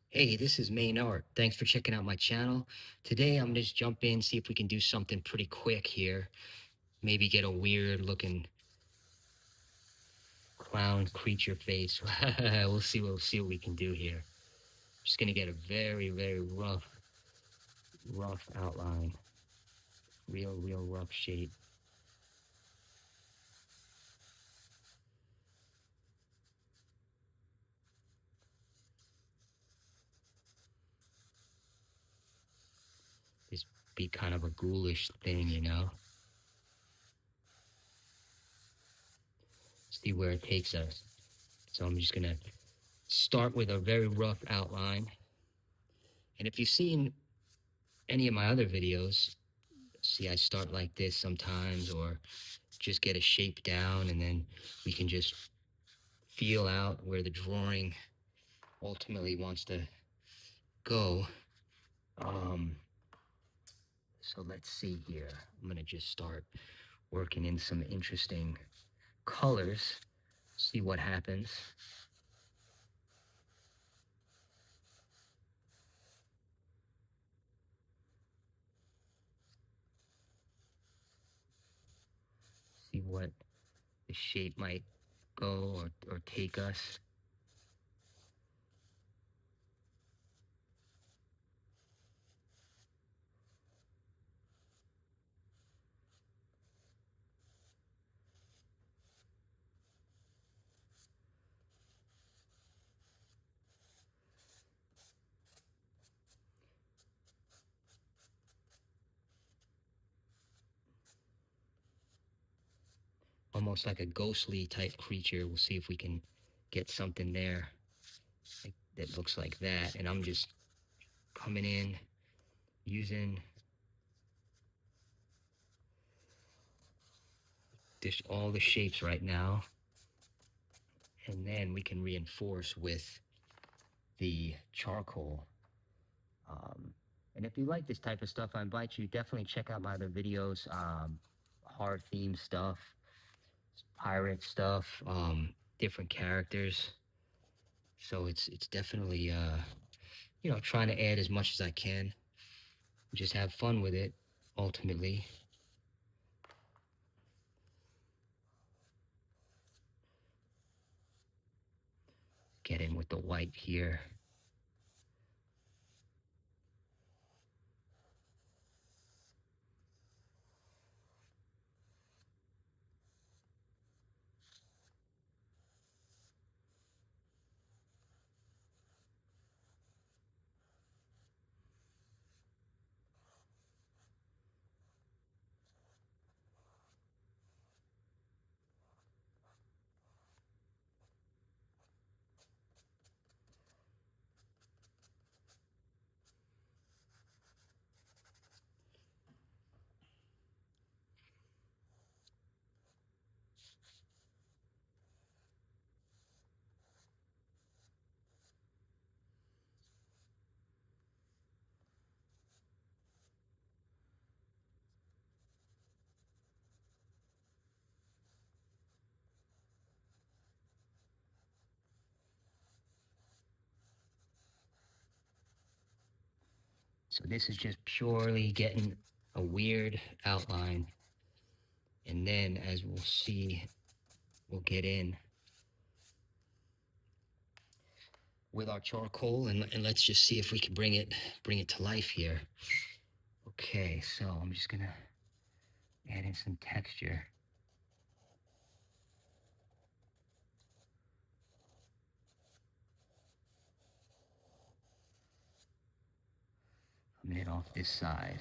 Hey, this is Main Art. Thanks for checking out my channel. Today I'm gonna just jump in, see if we can do something pretty quick here. Maybe get a weird looking clown creature face. We'll see what we can do here. Just gonna get a very rough outline. Real rough shape. Just be kind of a ghoulish thing. See where it takes us. So I'm just gonna start with a very rough outline. And if you've seen any of my other videos, see I start like this sometimes, or just get a shape down, and then we can just feel out where the drawing ultimately wants to go. Um, so let's see here. I'm gonna just start working in some interesting colors, see what happens. See what the shape might go or take us. Almost like a ghostly type creature. We'll see if we can get something there that looks like that. And I'm just coming in using just all the shapes right now, and then we can reinforce with the charcoal. Um, and if you like this type of stuff, I invite you to definitely check out my other videos, horror themed stuff, pirate stuff, different characters. So it's definitely trying to add as much as I can, just have fun with it. Ultimately, get in with the white here. So this is just purely getting a weird outline, and then as we'll see, we'll get in with our charcoal, and let's just see if we can bring it to life here. Okay, so I'm just gonna add in some texture. Coming in off this side.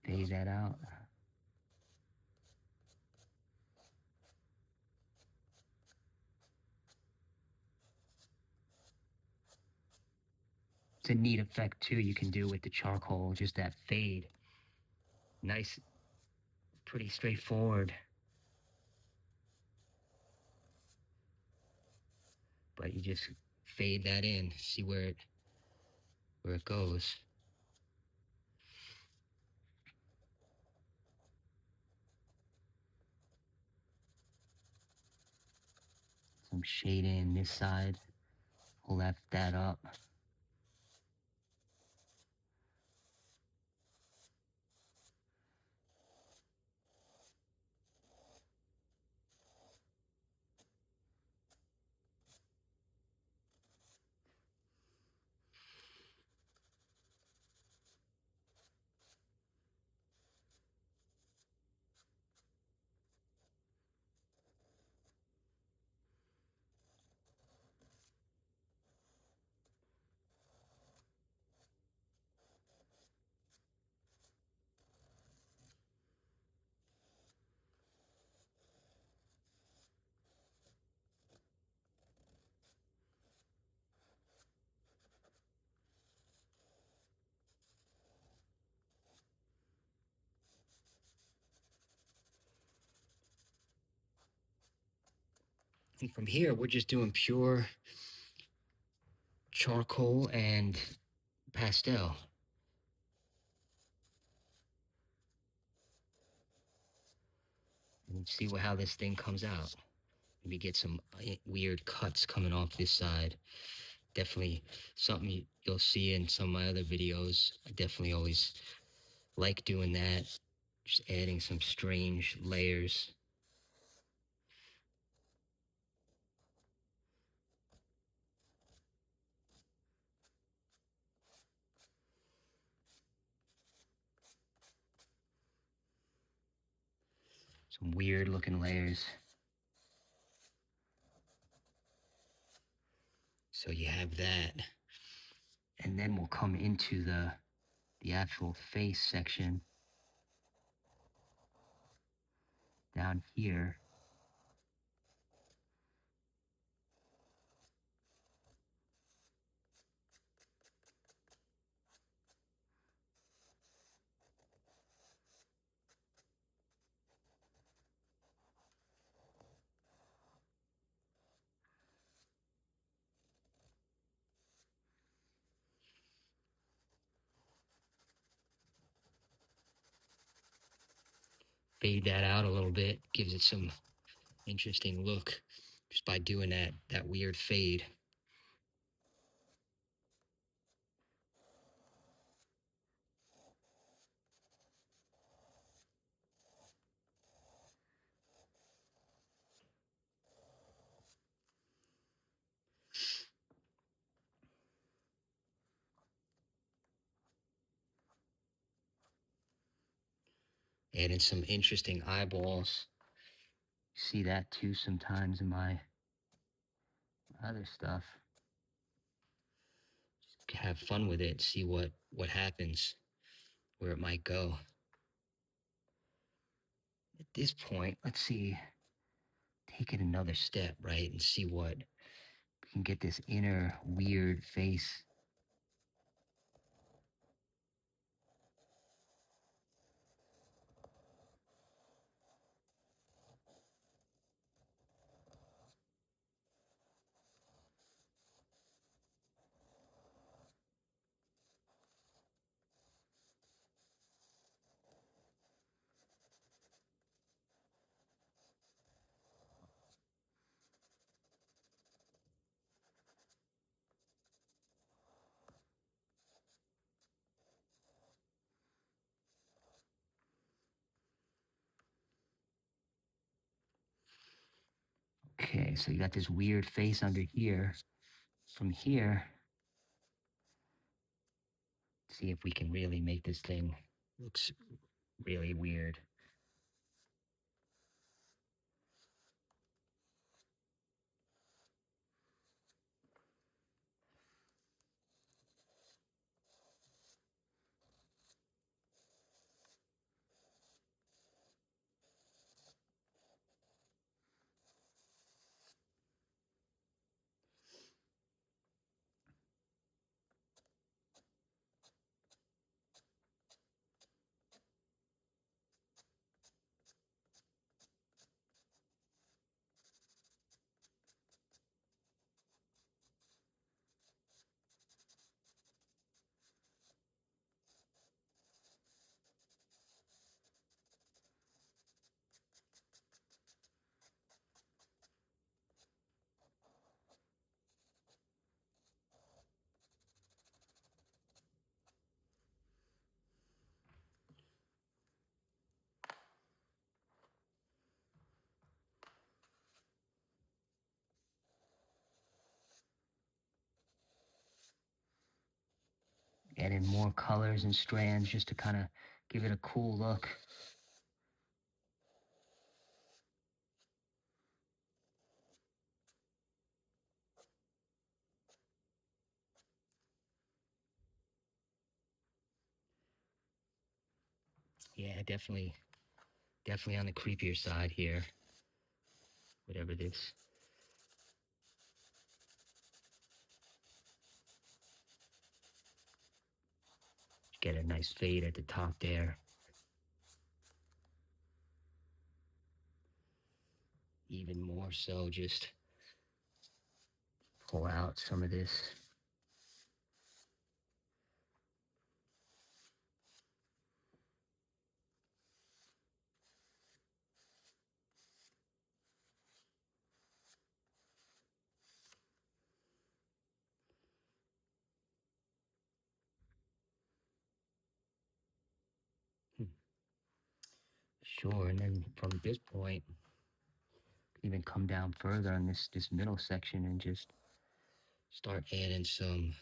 Phase that out. It's a neat effect too you can do with the charcoal, just that fade. Nice, pretty straightforward, but you just fade that in, see where it goes. some shading in this side. We'll left that up. And from here, we're just doing pure charcoal and pastel. And see how this thing comes out. Maybe get some weird cuts coming off this side. Definitely something you'll see in some of my other videos. I definitely always like doing that. Just adding some strange layers. Some weird looking layers. So you have that. And then we'll come into the actual face section down here. Fade that out a little bit, gives it some interesting look just by doing that weird fade. Adding some interesting eyeballs. See that too sometimes in my other stuff. Just have fun with it, see what happens, where it might go. At this point, let's see, take it another step, right, and see what we can get this inner weird face. Okay, so you got this weird face under here. From here, see if we can really make this thing looks really weird. Add in more colors and strands just to kind of give it a cool look. Yeah, definitely on the creepier side here. Whatever this. Get a nice fade at the top there. Even more so, just pull out some of this. Sure, and then from this point, even come down further on this middle section and just start adding some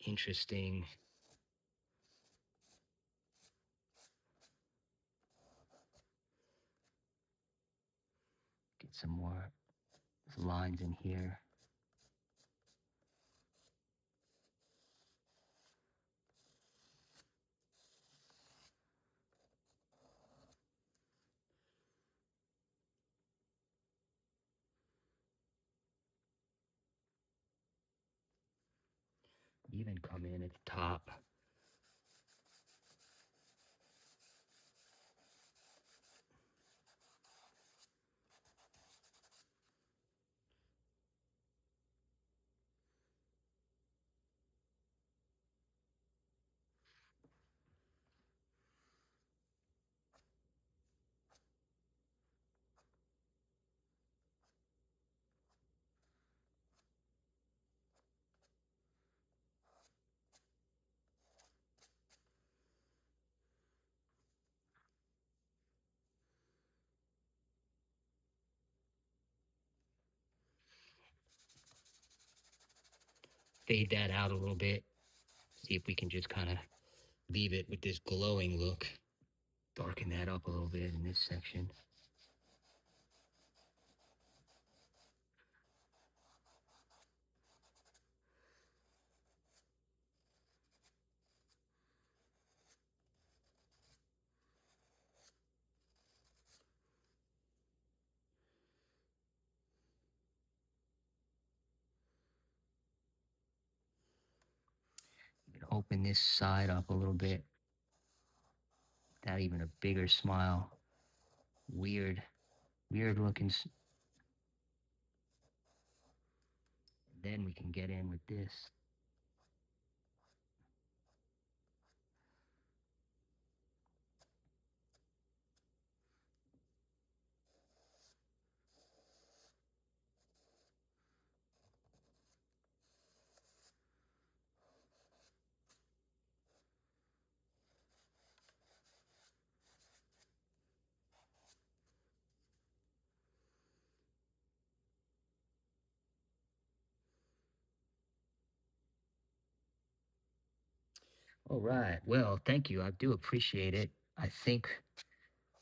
interesting get some more lines in here. Even come in at the top. Fade that out a little bit. See if we can just kind of leave it with this glowing look. Darken that up a little bit in this section. Open this side up a little bit. That even a bigger smile. Weird looking. Then we can get in with this. All right. Well, thank you. I do appreciate it. I think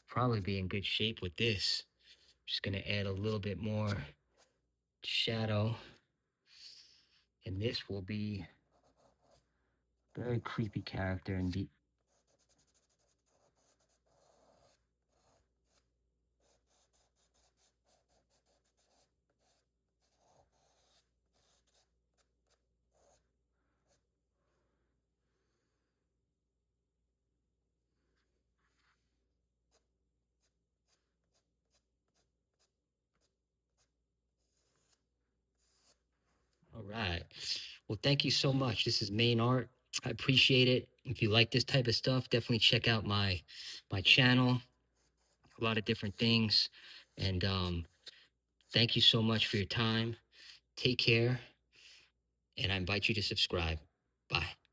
probably be in good shape with this. Just gonna add a little bit more shadow, and this will be very creepy character and be. All right. Well, thank you so much. This is Main Art. I appreciate it. If you like this type of stuff, definitely check out my channel. A lot of different things, and thank you so much for your time. Take care, and I invite you to subscribe. Bye.